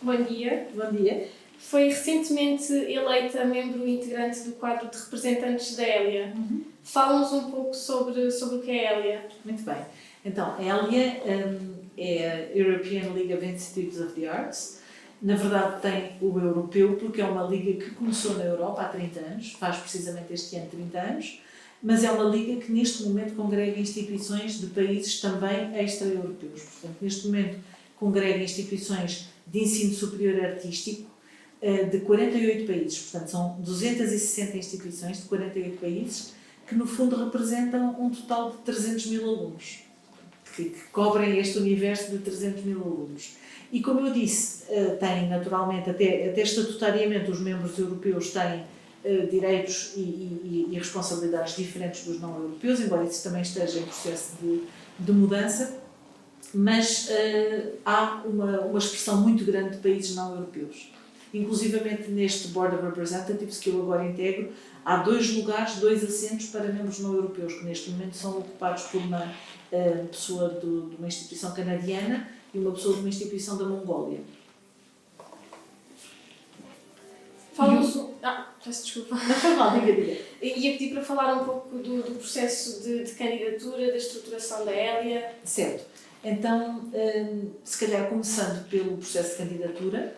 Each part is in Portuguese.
Bom dia. Bom dia. Foi recentemente eleita membro integrante do quadro de representantes da Hélia. Fala-nos um pouco sobre o que é a Hélia. Muito bem. Então, a Hélia é a European League of Institutes of the Arts. Na verdade tem o europeu, porque é uma liga que começou na Europa há 30 anos, faz precisamente este ano 30 anos, mas é uma liga que neste momento congrega instituições de países também extra-europeus. Portanto, neste momento congrega instituições de ensino superior artístico de 48 países. Portanto, são 260 instituições de 48 países que no fundo representam um total de 300 mil alunos, que cobrem este universo de 300 mil alunos. E como eu disse, têm naturalmente, até estatutariamente, os membros europeus têm direitos e responsabilidades diferentes dos não europeus, embora isso também esteja em processo de mudança, mas há uma expressão muito grande de países não europeus. Inclusivamente neste Board of Representatives que eu agora integro, há 2 lugares, 2 assentos para membros não europeus, que neste momento são ocupados por uma pessoa de uma instituição canadiana e uma pessoa de uma instituição da Mongólia. Fala-nos... peço desculpa. Não foi mal, diga. Ia pedir para falar um pouco do processo de candidatura, da estruturação da Hélia. Certo. Então, se calhar começando pelo processo de candidatura,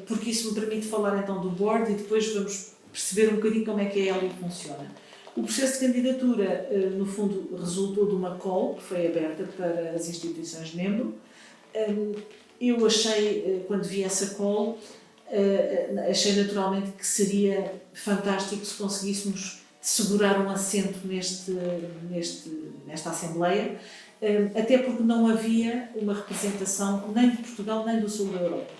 porque isso me permite falar então do board e depois vamos perceber um bocadinho como é que a Hélia funciona. O processo de candidatura, no fundo, resultou de uma call que foi aberta para as instituições membro. Eu achei, quando vi essa call, achei naturalmente que seria fantástico se conseguíssemos segurar um assento nesta Assembleia, até porque não havia uma representação nem de Portugal nem do sul da Europa.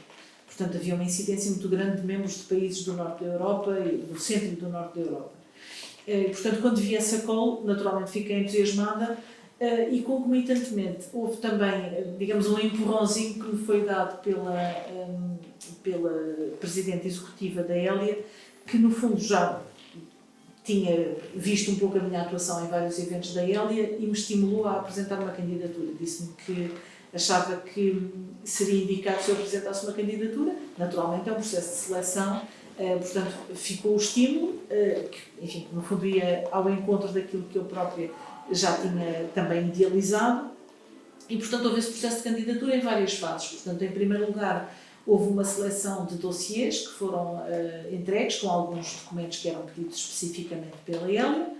Portanto, havia uma incidência muito grande de membros de países do norte da Europa e do centro e do norte da Europa. Portanto, quando vi essa call, naturalmente fiquei entusiasmada e concomitantemente houve também, digamos, um empurrãozinho que me foi dado pela Presidente Executiva da Hélia, que no fundo já tinha visto um pouco a minha atuação em vários eventos da Hélia e me estimulou a apresentar uma candidatura. Disse-me que achava que seria indicado se eu apresentasse uma candidatura. Naturalmente é um processo de seleção, portanto ficou o estímulo, que enfim, no fundo ia ao encontro daquilo que eu própria já tinha também idealizado e portanto houve esse processo de candidatura em várias fases. Portanto, em primeiro lugar, houve uma seleção de dossiês que foram entregues com alguns documentos que eram pedidos especificamente pela Hélia.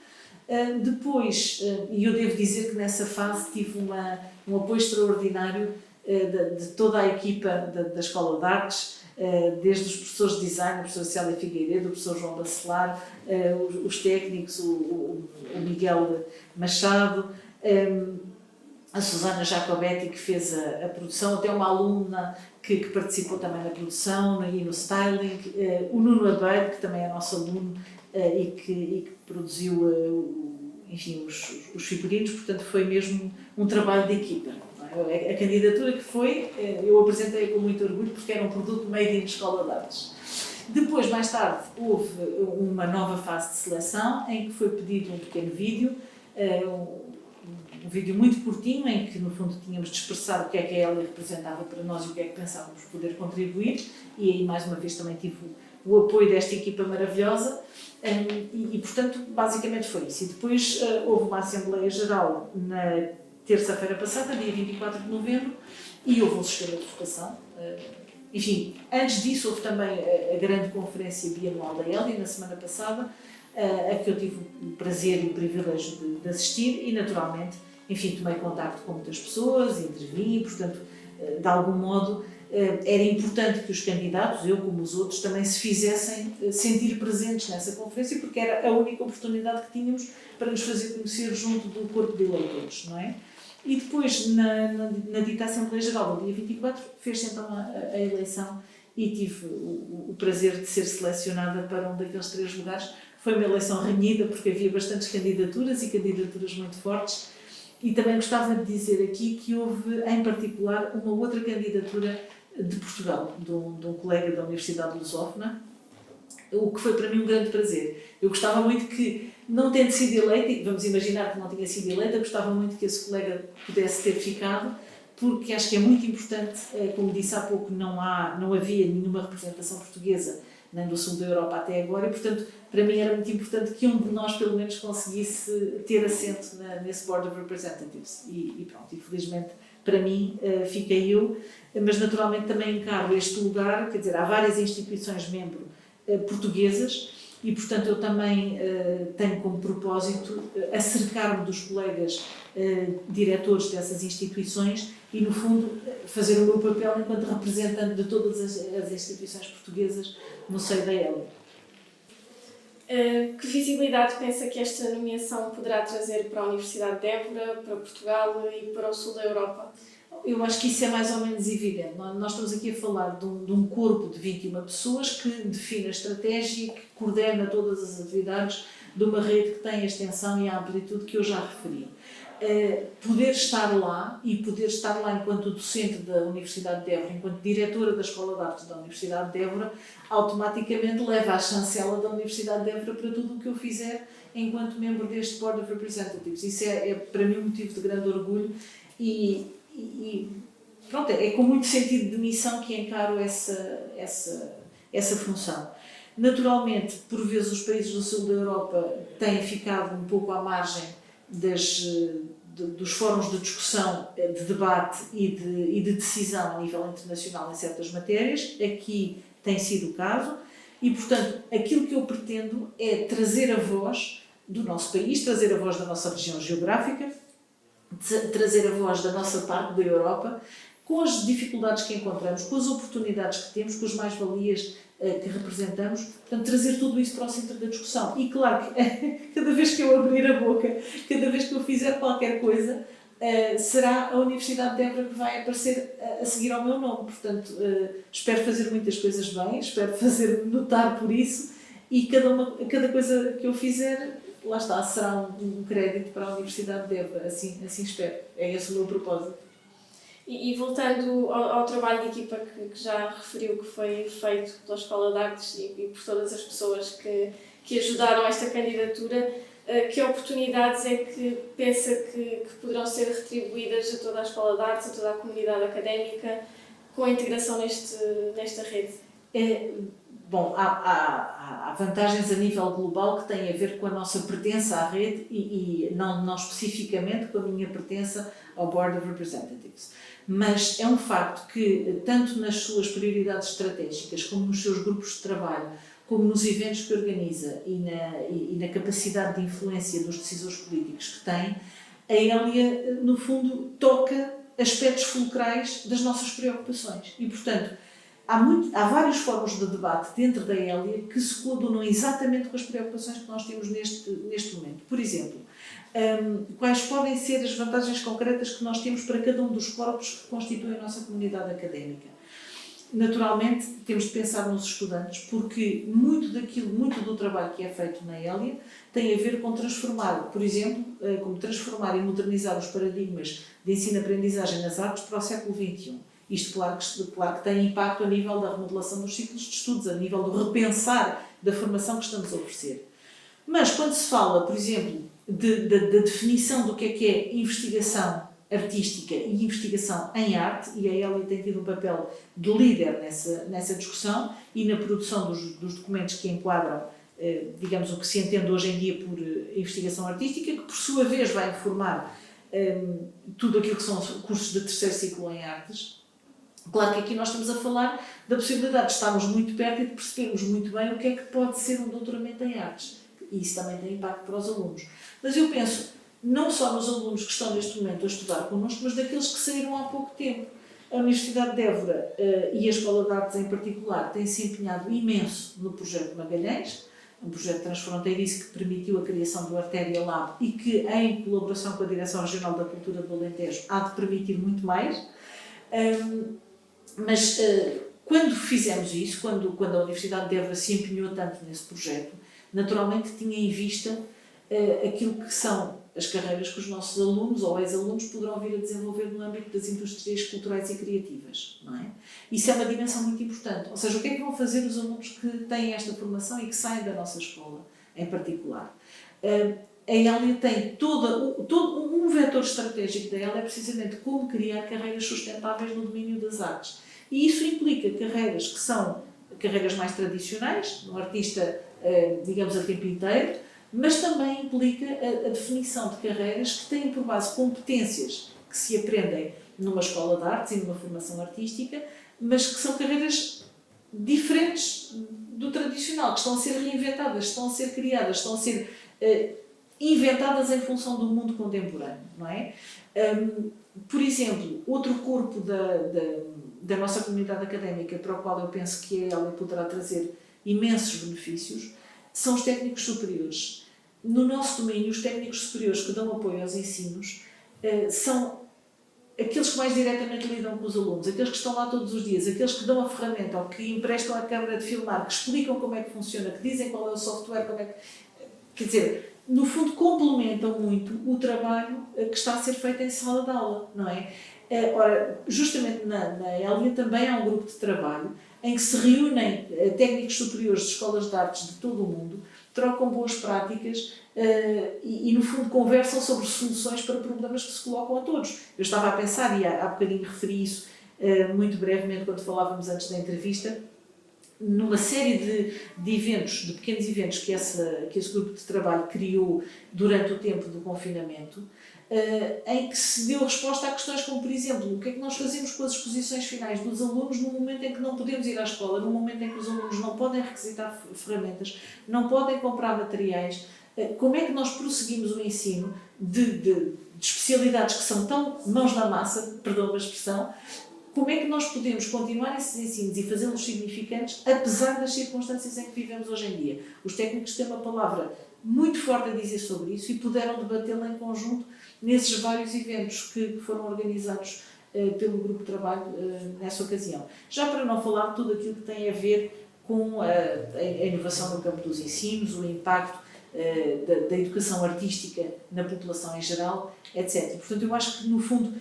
Depois, e eu devo dizer que nessa fase tive um apoio extraordinário de toda a equipa da Escola de Artes, desde os professores de design, a professora Célia Figueiredo, o professor João Bacelar, os técnicos, o Miguel Machado, a Susana Jacobetti, que fez a produção, até uma aluna que participou também na produção e no styling, o Nuno Abeiro, que também é nosso aluno e que produziu enfim, os figurinos, portanto foi mesmo um trabalho de equipa. A candidatura que foi, eu apresentei com muito orgulho porque era um produto made in Escola de Artes. Depois, mais tarde, houve uma nova fase de seleção em que foi pedido um pequeno vídeo, um vídeo muito curtinho em que no fundo tínhamos de expressar o que é que a Hélia representava para nós e o que é que pensávamos poder contribuir, e aí mais uma vez também tive o apoio desta equipa maravilhosa e portanto basicamente foi isso. E depois houve uma Assembleia Geral na terça-feira passada, dia 24 de novembro, e houve um sistema de votação. Enfim, antes disso houve também a grande conferência bianual da Hélia na semana passada, a que eu tive o prazer e o privilégio de assistir e naturalmente, enfim, tomei contacto com muitas pessoas, intervim, portanto, de algum modo era importante que os candidatos, eu como os outros, também se fizessem sentir presentes nessa conferência, porque era a única oportunidade que tínhamos para nos fazer conhecer junto do corpo de eleitores, não é? E depois, na dita Assembleia Geral, no dia 24, fez-se então a eleição e tive o prazer de ser selecionada para um daqueles 3 lugares. Foi uma eleição renhida, porque havia bastantes candidaturas e candidaturas muito fortes. E também gostava de dizer aqui que houve, em particular, uma outra candidatura de Portugal, de um colega da Universidade Lusófona, o que foi para mim um grande prazer. Eu gostava muito que, não tendo sido eleita, e vamos imaginar que não tinha sido eleita, gostava muito que esse colega pudesse ter ficado, porque acho que é muito importante, como disse há pouco, não havia nenhuma representação portuguesa nem do sul da Europa até agora, e portanto para mim era muito importante que um de nós pelo menos conseguisse ter assento nesse Board of Representatives, e pronto, infelizmente para mim fiquei eu, mas naturalmente também encaro este lugar, quer dizer, há várias instituições membro portuguesas, e portanto eu também tenho como propósito acercar-me dos colegas diretores dessas instituições e no fundo fazer o meu papel enquanto representante de todas as instituições portuguesas no seio da ELIA. Que visibilidade pensa que esta nomeação poderá trazer para a Universidade de Évora, para Portugal e para o sul da Europa? Eu acho que isso é mais ou menos evidente. Nós estamos aqui a falar de um corpo de 21 pessoas que define a estratégia e que coordena todas as atividades de uma rede que tem a extensão e a amplitude que eu já referi. Poder estar lá enquanto docente da Universidade de Évora, enquanto diretora da Escola de Artes da Universidade de Évora, automaticamente leva a chancela da Universidade de Évora para tudo o que eu fizer enquanto membro deste Board of Representatives. Isso é para mim um motivo de grande orgulho e pronto, é com muito sentido de missão que encaro essa função. Naturalmente, por vezes os países do sul da Europa têm ficado um pouco à margem dos fóruns de discussão, de debate e de decisão a nível internacional em certas matérias. Aqui tem sido o caso e, portanto, aquilo que eu pretendo é trazer a voz do nosso país, trazer a voz da nossa região geográfica, trazer a voz da nossa parte da Europa, com as dificuldades que encontramos, com as oportunidades que temos, com as mais-valias que representamos, portanto, trazer tudo isso para o centro da discussão. E claro que cada vez que eu abrir a boca, cada vez que eu fizer qualquer coisa, será a Universidade de Évora que vai aparecer a seguir ao meu nome. Portanto, espero fazer muitas coisas bem, espero fazer-me notar por isso, e cada coisa que eu fizer, lá está, será um crédito para a Universidade de Évora, assim espero. É esse o meu propósito. E voltando ao trabalho de equipa que já referiu, que foi feito pela Escola de Artes e por todas as pessoas que ajudaram esta candidatura, que oportunidades é que pensa que poderão ser retribuídas a toda a Escola de Artes, a toda a comunidade académica, com a integração nesta rede? Bom, há vantagens a nível global que têm a ver com a nossa pertença à rede e não especificamente com a minha pertença ao Board of Representatives. Mas é um facto que, tanto nas suas prioridades estratégicas, como nos seus grupos de trabalho, como nos eventos que organiza e na capacidade de influência dos decisores políticos que tem, a ELIA, no fundo, toca aspectos fulcrais das nossas preocupações. E, portanto, há vários fóruns de debate dentro da ELIA que se coadunam exatamente com as preocupações que nós temos neste momento. Por exemplo, quais podem ser as vantagens concretas que nós temos para cada um dos corpos que constituem a nossa comunidade académica? Naturalmente, temos de pensar nos estudantes, porque muito do trabalho que é feito na ELIA tem a ver com transformar, por exemplo, como transformar e modernizar os paradigmas de ensino-aprendizagem nas artes para o século XXI. Isto, claro que tem impacto a nível da remodelação dos ciclos de estudos, a nível do repensar da formação que estamos a oferecer. Mas, quando se fala, por exemplo, da definição do que é investigação artística e investigação em arte, e a ELIA tem tido um papel de líder nessa discussão e na produção dos documentos que enquadram, digamos, o que se entende hoje em dia por investigação artística, que por sua vez vai informar tudo aquilo que são cursos de terceiro ciclo em artes. Claro que aqui nós estamos a falar da possibilidade de estarmos muito perto e de percebermos muito bem o que é que pode ser um doutoramento em artes. E isso também tem impacto para os alunos. Mas eu penso, não só nos alunos que estão neste momento a estudar connosco, mas daqueles que saíram há pouco tempo. A Universidade de Évora e a Escola de Artes em particular têm se empenhado imenso no projeto Magalhães, um projeto transfronteiriço que permitiu a criação do Artéria Lab e que, em colaboração com a Direção Regional da Cultura do Alentejo, há de permitir muito mais. Mas quando fizemos isso, quando a Universidade de Évora se empenhou tanto nesse projeto, naturalmente tinha em vista aquilo que são as carreiras que os nossos alunos ou ex-alunos poderão vir a desenvolver no âmbito das indústrias culturais e criativas, não é? Isso é uma dimensão muito importante. Ou seja, o que é que vão fazer os alunos que têm esta formação e que saem da nossa escola, em particular? a Hélia tem todo um vetor estratégico da Hélia é precisamente como criar carreiras sustentáveis no domínio das artes. E isso implica carreiras que são carreiras mais tradicionais, um artista, digamos, a tempo inteiro, mas também implica a definição de carreiras que têm por base competências que se aprendem numa escola de artes e numa formação artística, mas que são carreiras diferentes do tradicional, que estão a ser reinventadas, estão a ser criadas, estão a ser inventadas em função do mundo contemporâneo, não é? Por exemplo, outro corpo da nossa comunidade académica para o qual eu penso que a Hélia poderá trazer imensos benefícios são os técnicos superiores. No nosso domínio, os técnicos superiores que dão apoio aos ensinos são aqueles que mais diretamente lidam com os alunos, aqueles que estão lá todos os dias, aqueles que dão a ferramenta ou que emprestam a câmara de filmar, que explicam como é que funciona, que dizem qual é o software, como é que... Quer dizer, no fundo complementam muito o trabalho que está a ser feito em sala de aula, não é? Ora, justamente na Hélia também há um grupo de trabalho em que se reúnem técnicos superiores de escolas de artes de todo o mundo, trocam boas práticas e no fundo conversam sobre soluções para problemas que se colocam a todos. Eu estava a pensar, e há bocadinho referi isso muito brevemente quando falávamos antes da entrevista, numa série de eventos, de pequenos eventos que esse grupo de trabalho criou durante o tempo do confinamento, em que se deu resposta a questões como, por exemplo, o que é que nós fazemos com as exposições finais dos alunos no momento em que não podemos ir à escola, no momento em que os alunos não podem requisitar ferramentas, não podem comprar materiais, como é que nós prosseguimos o ensino de especialidades que são tão mãos na massa, perdão a expressão, como é que nós podemos continuar esses ensinos e fazê-los significantes, apesar das circunstâncias em que vivemos hoje em dia? Os técnicos têm uma palavra muito forte a dizer sobre isso e puderam debatê-la em conjunto nesses vários eventos que foram organizados pelo grupo de trabalho nessa ocasião. Já para não falar de tudo aquilo que tem a ver com a inovação no campo dos ensinos, o impacto da educação artística na população em geral, etc. Portanto, eu acho que, no fundo,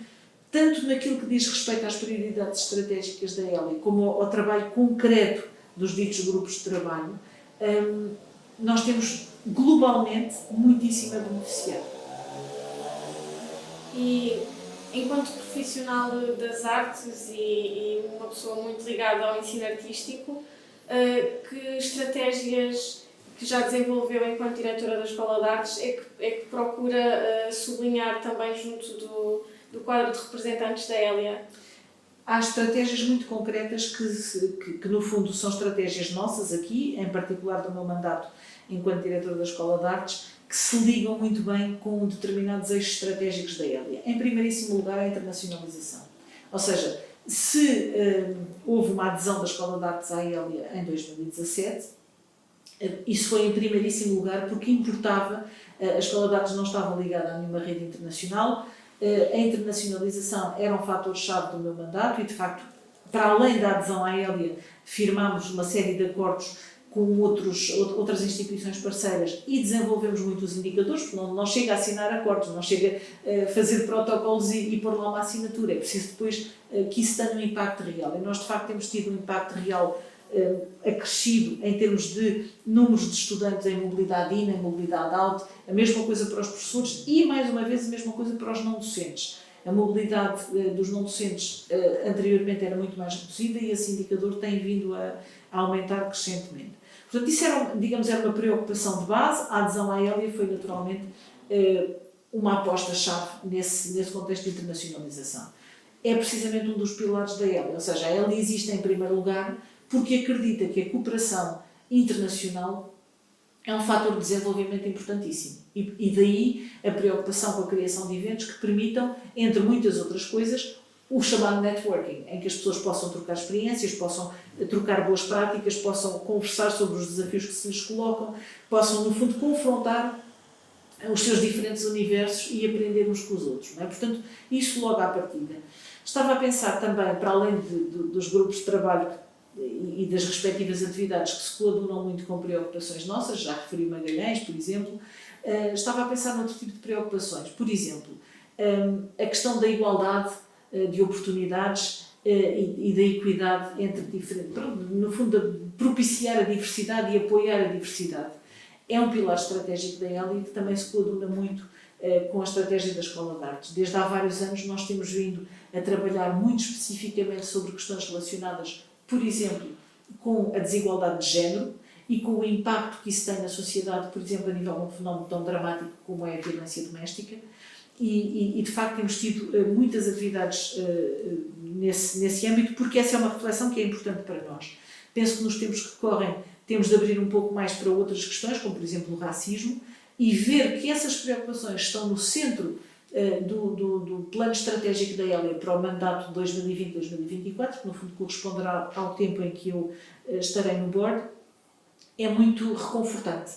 tanto naquilo que diz respeito às prioridades estratégicas da Hélia, como ao trabalho concreto dos ditos grupos de trabalho, nós temos globalmente muitíssimo a beneficiar. E enquanto profissional das artes e uma pessoa muito ligada ao ensino artístico, que estratégias que já desenvolveu enquanto diretora da Escola de Artes é que procura sublinhar também junto do quadro de representantes da Hélia? Há estratégias muito concretas que no fundo são estratégias nossas aqui, em particular do meu mandato enquanto diretora da Escola de Artes, que se ligam muito bem com determinados eixos estratégicos da Hélia. Em primeiríssimo lugar, a internacionalização. Ou seja, se houve uma adesão da Escola de Artes à Hélia em 2017, isso foi em primeiríssimo lugar porque importava, a Escola de Artes não estava ligada a nenhuma rede internacional, a internacionalização era um fator-chave do meu mandato e, de facto, para além da adesão à Hélia, firmámos uma série de acordos com outras instituições parceiras e desenvolvemos muitos indicadores, porque não chega a assinar acordos, não chega a fazer protocolos e pôr lá uma assinatura, é preciso depois que isso tenha um impacto real. E nós, de facto, temos tido um impacto real acrescido em termos de números de estudantes em mobilidade in, em mobilidade out, a mesma coisa para os professores e, mais uma vez, a mesma coisa para os não-docentes. A mobilidade dos não-docentes anteriormente era muito mais reduzida e esse indicador tem vindo a aumentar crescentemente. Portanto, isso era uma preocupação de base. A adesão à Hélia foi naturalmente uma aposta-chave nesse contexto de internacionalização. É precisamente um dos pilares da Hélia, ou seja, a Hélia existe em primeiro lugar porque acredita que a cooperação internacional é um fator de desenvolvimento importantíssimo. E daí a preocupação com a criação de eventos que permitam, entre muitas outras coisas, o chamado networking, em que as pessoas possam trocar experiências, possam trocar boas práticas, possam conversar sobre os desafios que se lhes colocam, possam, no fundo, confrontar os seus diferentes universos e aprender uns com os outros. Não é? Portanto, isso logo à partida. Estava a pensar também, para além dos grupos de trabalho e das respectivas atividades que se coadunam muito com preocupações nossas, já referi Magalhães, por exemplo, estava a pensar noutro tipo de preocupações. Por exemplo, a questão da igualdade de oportunidades e da equidade entre diferentes... No fundo, propiciar a diversidade e apoiar a diversidade. é um pilar estratégico da ELIA que também se coaduna muito com a estratégia da Escola de Artes. Desde há vários anos nós temos vindo a trabalhar muito especificamente sobre questões relacionadas, por exemplo, com a desigualdade de género e com o impacto que isso tem na sociedade, por exemplo, a nível de um fenómeno tão dramático como é a violência doméstica. E de facto temos tido muitas atividades nesse âmbito, porque essa é uma reflexão que é importante para nós. Penso que nos tempos que correm temos de abrir um pouco mais para outras questões, como por exemplo o racismo, e ver que essas preocupações estão no centro do plano estratégico da ELIA para o mandato de 2020-2024, que no fundo corresponderá ao tempo em que eu estarei no board, é muito reconfortante.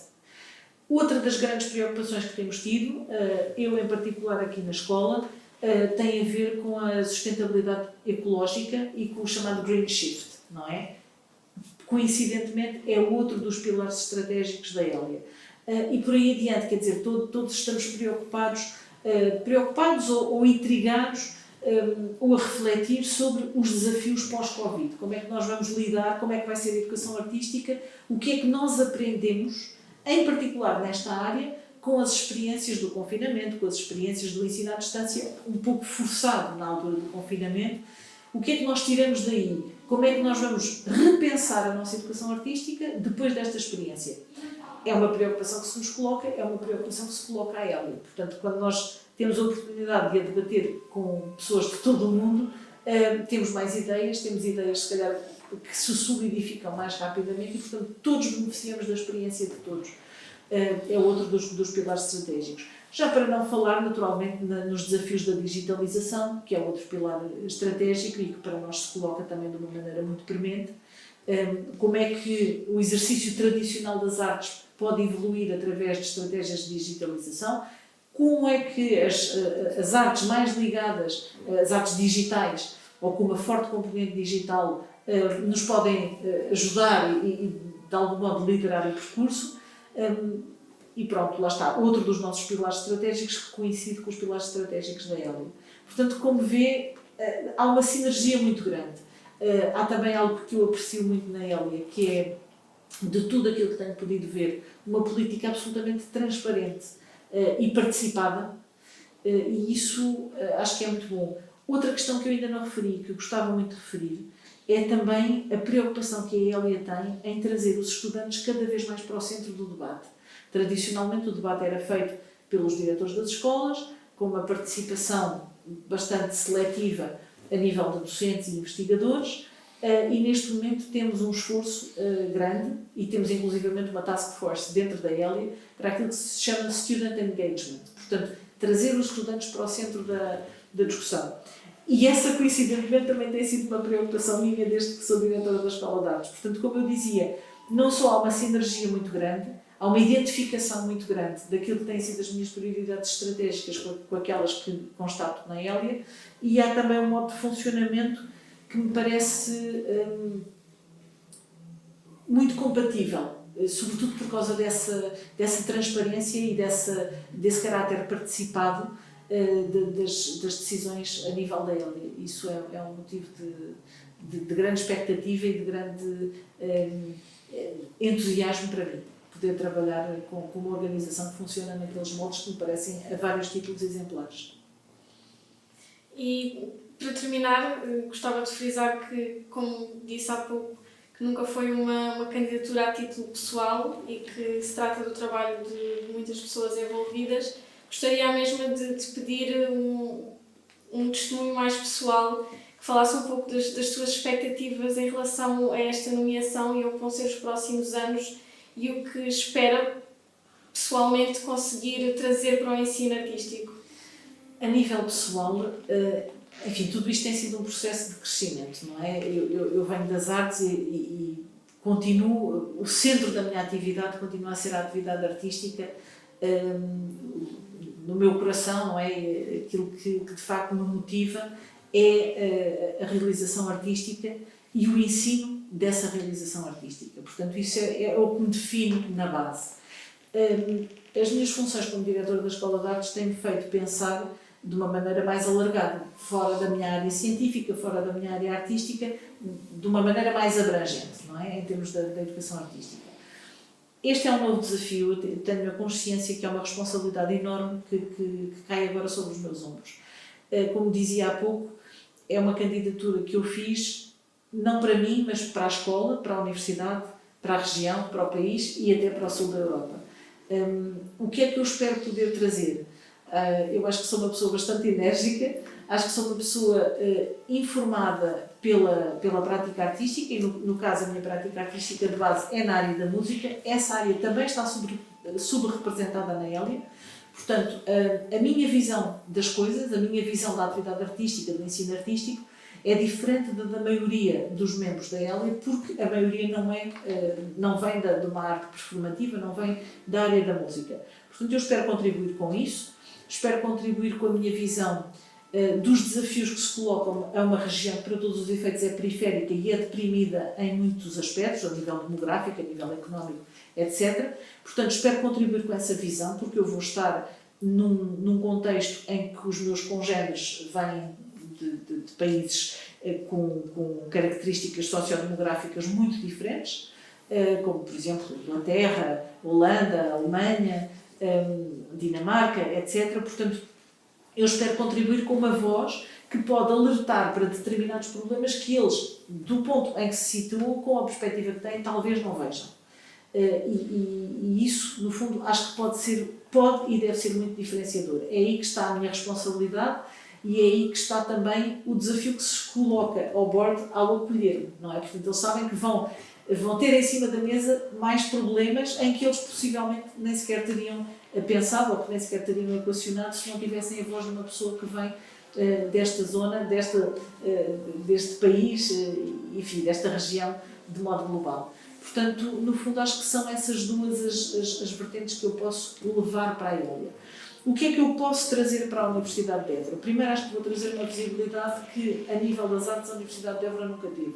Outra das grandes preocupações que temos tido, eu em particular aqui na escola, tem a ver com a sustentabilidade ecológica e com o chamado Green Shift, não é? Coincidentemente, é outro dos pilares estratégicos da ELIA. E por aí adiante, quer dizer, todos estamos preocupados ou intrigados ou a refletir sobre os desafios pós-Covid. Como é que nós vamos lidar, como é que vai ser a educação artística, o que é que nós aprendemos, em particular nesta área, com as experiências do confinamento, com as experiências do ensino à distância, um pouco forçado na altura do confinamento. O que é que nós tiramos daí? Como é que nós vamos repensar a nossa educação artística depois desta experiência? É uma preocupação que se nos coloca, é uma preocupação que se coloca à ELIA. Portanto, quando nós temos a oportunidade de a debater com pessoas de todo o mundo, temos mais ideias, temos ideias, se calhar, que se solidificam mais rapidamente e, portanto, todos beneficiamos da experiência de todos. É outro dos pilares estratégicos. Já para não falar, naturalmente, nos desafios da digitalização, que é outro pilar estratégico e que para nós se coloca também de uma maneira muito premente. Como é que o exercício tradicional das artes pode evoluir através de estratégias de digitalização? Como é que as artes mais ligadas, as artes digitais, ou com uma forte componente digital, nos podem ajudar e de algum modo liderar o percurso? E pronto, lá está, outro dos nossos pilares estratégicos que coincide com os pilares estratégicos da ELIA. Portanto, como vê, há uma sinergia muito grande. Há também algo que eu aprecio muito na ELIA, que é, de tudo aquilo que tenho podido ver, uma política absolutamente transparente e participada, e isso acho que é muito bom. Outra questão que eu ainda não referi, que eu gostava muito de referir, é também a preocupação que a ELIA tem em trazer os estudantes cada vez mais para o centro do debate. Tradicionalmente o debate era feito pelos diretores das escolas, com uma participação bastante seletiva a nível de docentes e investigadores, e neste momento temos um esforço grande e temos inclusivamente uma task force dentro da ELIA para aquilo que se chama Student Engagement, portanto, trazer os estudantes para o centro da discussão. E essa, coincidentemente, também tem sido uma preocupação minha desde que sou diretora da Escola de Artes. Portanto, como eu dizia, não só há uma sinergia muito grande, há uma identificação muito grande daquilo que têm sido as minhas prioridades estratégicas com aquelas que constato na ELIA, e há também um modo de funcionamento que me parece muito compatível, sobretudo por causa dessa transparência e desse caráter participado das decisões a nível da ELIA. Isso é um motivo de grande expectativa e de grande entusiasmo para mim, poder trabalhar com uma organização que funciona naqueles moldes que me parecem a vários títulos exemplares. E, para terminar, gostava de frisar que, como disse há pouco, que nunca foi uma candidatura a título pessoal e que se trata do trabalho de muitas pessoas envolvidas. Gostaria mesmo de pedir um testemunho mais pessoal, que falasse um pouco das suas expectativas em relação a esta nomeação e ao que vão ser os próximos anos e o que espera pessoalmente conseguir trazer para o ensino artístico. A nível pessoal, enfim, tudo isto tem sido um processo de crescimento, não é? Eu venho das artes e continuo, o centro da minha atividade continua a ser a atividade artística, no meu coração, não é? Aquilo que de facto me motiva é a realização artística e o ensino dessa realização artística. Portanto, isso é o que me define na base. As minhas funções como diretora da Escola de Artes têm-me feito pensar de uma maneira mais alargada, fora da minha área científica, fora da minha área artística, de uma maneira mais abrangente, não é? Em termos da educação artística. Este é um novo desafio, eu tenho a consciência que é uma responsabilidade enorme que cai agora sobre os meus ombros. Como dizia há pouco, é uma candidatura que eu fiz, não para mim, mas para a escola, para a universidade, para a região, para o país e até para o sul da Europa. O que é que eu espero poder trazer? Eu acho que sou uma pessoa bastante enérgica, acho que sou uma pessoa informada pela prática artística, e no caso a minha prática artística de base é na área da música. Essa área também está subrepresentada na Hélia. Portanto, a minha visão das coisas, a minha visão da atividade artística, do ensino artístico, é diferente da maioria dos membros da Hélia, porque a maioria não vem de uma arte performativa, não vem da área da música. Portanto, eu espero contribuir com isso, espero contribuir com a minha visão dos desafios que se colocam a uma região que, para todos os efeitos, é periférica e é deprimida em muitos aspectos, a nível demográfico, a nível económico, etc. Portanto, espero contribuir com essa visão, porque eu vou estar num contexto em que os meus congêneres vêm de países com características sociodemográficas muito diferentes, como, por exemplo, Inglaterra, Holanda, Alemanha, Dinamarca, etc. Portanto, eu espero contribuir com uma voz que pode alertar para determinados problemas que eles, do ponto em que se situam, com a perspectiva que têm, talvez não vejam. E isso, no fundo, acho que pode e deve ser muito diferenciador. É aí que está a minha responsabilidade e é aí que está também o desafio que se coloca ao board ao acolher-me, não é? Portanto, eles sabem que vão ter em cima da mesa mais problemas em que eles possivelmente nem sequer teriam pensado ou que nem sequer teriam equacionado se não tivessem a voz de uma pessoa que vem desta zona, deste país, enfim, desta região de modo global. Portanto, no fundo, acho que são essas duas as vertentes que eu posso levar para a Hélia. O que é que eu posso trazer para a Universidade de Évora? Primeiro, acho que vou trazer uma visibilidade que, a nível das artes, a Universidade de Évora nunca teve.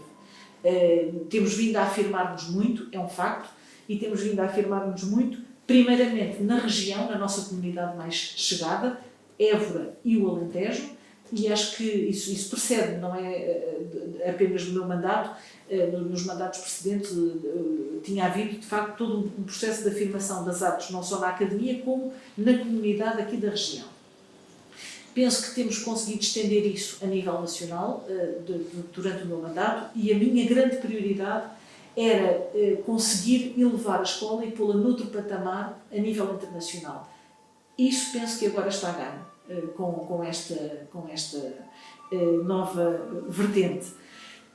Temos vindo a afirmar-nos muito, é um facto, e temos vindo a afirmar-nos muito, primeiramente na região, na nossa comunidade mais chegada, Évora e o Alentejo, e acho que isso precede, não é apenas do meu mandato, nos mandatos precedentes tinha havido, de facto, todo um processo de afirmação das artes, não só na academia, como na comunidade aqui da região. Penso que temos conseguido estender isso a nível nacional durante o meu mandato, e a minha grande prioridade era conseguir elevar a escola e pô-la noutro patamar a nível internacional. Isso penso que agora está a ganho com esta nova vertente.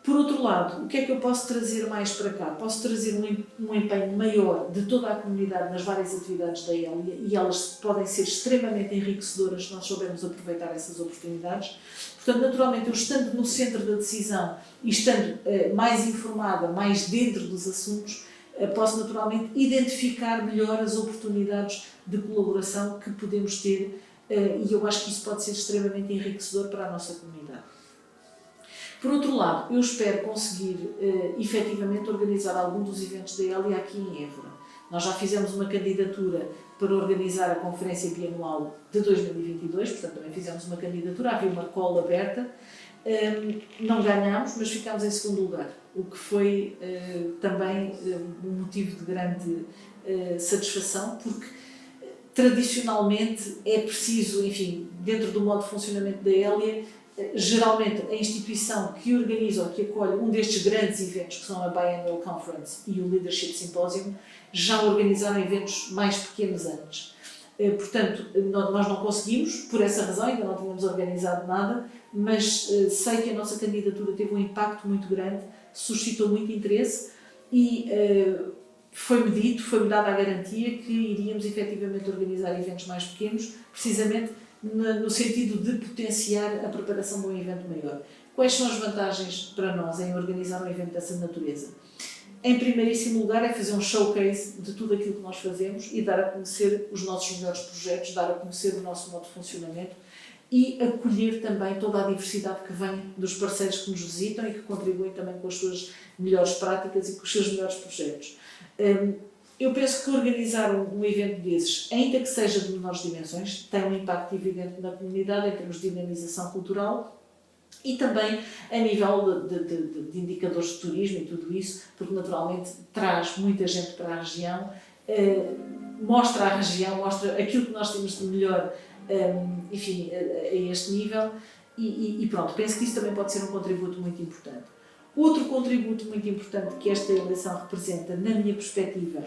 Por outro lado, o que é que eu posso trazer mais para cá? Posso trazer um empenho maior de toda a comunidade nas várias atividades da Hélia, e elas podem ser extremamente enriquecedoras se nós soubermos aproveitar essas oportunidades. Portanto, naturalmente, eu estando no centro da decisão e estando mais informada, mais dentro dos assuntos, posso naturalmente identificar melhor as oportunidades de colaboração que podemos ter, e eu acho que isso pode ser extremamente enriquecedor para a nossa comunidade. Por outro lado, eu espero conseguir efetivamente organizar algum dos eventos da Hélia aqui em Évora. Nós já fizemos uma candidatura para organizar a Conferência Bianual de 2022, portanto também fizemos uma candidatura, havia uma call aberta, não ganhámos, mas ficámos em segundo lugar, o que foi também um motivo de grande satisfação, porque tradicionalmente é preciso, enfim, dentro do modo de funcionamento da Hélia, geralmente a instituição que organiza ou que acolhe um destes grandes eventos, que são a Biennial Conference e o Leadership Symposium, já organizaram eventos mais pequenos antes. Portanto, nós não conseguimos, por essa razão, ainda não tínhamos organizado nada, mas sei que a nossa candidatura teve um impacto muito grande, suscitou muito interesse e foi-me dada a garantia que iríamos efetivamente organizar eventos mais pequenos, precisamente no sentido de potenciar a preparação de um evento maior. Quais são as vantagens para nós em organizar um evento dessa natureza? Em primeiríssimo lugar, é fazer um showcase de tudo aquilo que nós fazemos e dar a conhecer os nossos melhores projetos, dar a conhecer o nosso modo de funcionamento e acolher também toda a diversidade que vem dos parceiros que nos visitam e que contribuem também com as suas melhores práticas e com os seus melhores projetos. Eu penso que organizar um evento desses, ainda que seja de menores dimensões, tem um impacto evidente na comunidade em termos de dinamização cultural e também a nível de indicadores de turismo e tudo isso, porque naturalmente traz muita gente para a região mostra a região, mostra aquilo que nós temos de melhor, enfim, a este nível e pronto, penso que isso também pode ser um contributo muito importante. Outro contributo muito importante que esta eleição representa, na minha perspectiva,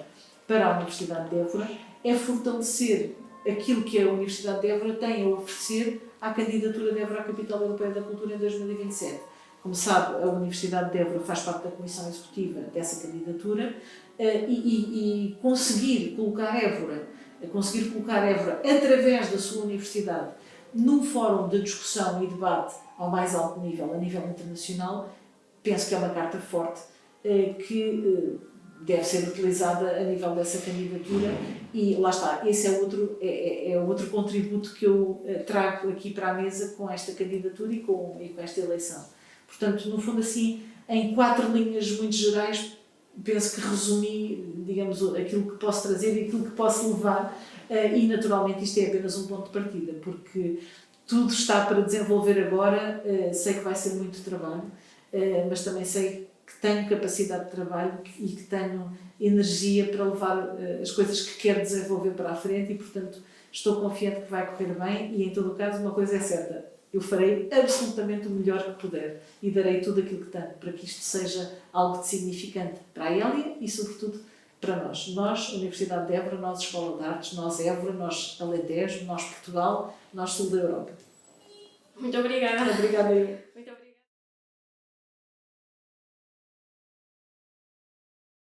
para a Universidade de Évora, é fortalecer aquilo que a Universidade de Évora tem a oferecer à candidatura de Évora à Capital Europeia da Cultura em 2027. Como sabe, a Universidade de Évora faz parte da Comissão Executiva dessa candidatura e conseguir colocar Évora, através da sua universidade, num fórum de discussão e debate ao mais alto nível, a nível internacional, penso que é uma carta forte que deve ser utilizada a nível dessa candidatura e lá está, esse é outro contributo que eu trago aqui para a mesa com esta candidatura e com esta eleição. Portanto, no fundo assim, em 4 linhas muito gerais, penso que resumi, digamos, aquilo que posso trazer e aquilo que posso levar e naturalmente isto é apenas um ponto de partida, porque tudo está para desenvolver agora, sei que vai ser muito trabalho, mas também sei que tenho capacidade de trabalho e que tenho energia para levar as coisas que quero desenvolver para a frente e, portanto, estou confiante que vai correr bem e, em todo o caso, uma coisa é certa, eu farei absolutamente o melhor que puder e darei tudo aquilo que tenho para que isto seja algo de significante para a Hélia e, sobretudo, para nós. Nós, Universidade de Évora, nós Escola de Artes, nós Évora, nós Alentejo, nós Portugal, nós Sul da Europa. Muito obrigada. Obrigada eu. Muito obrigada.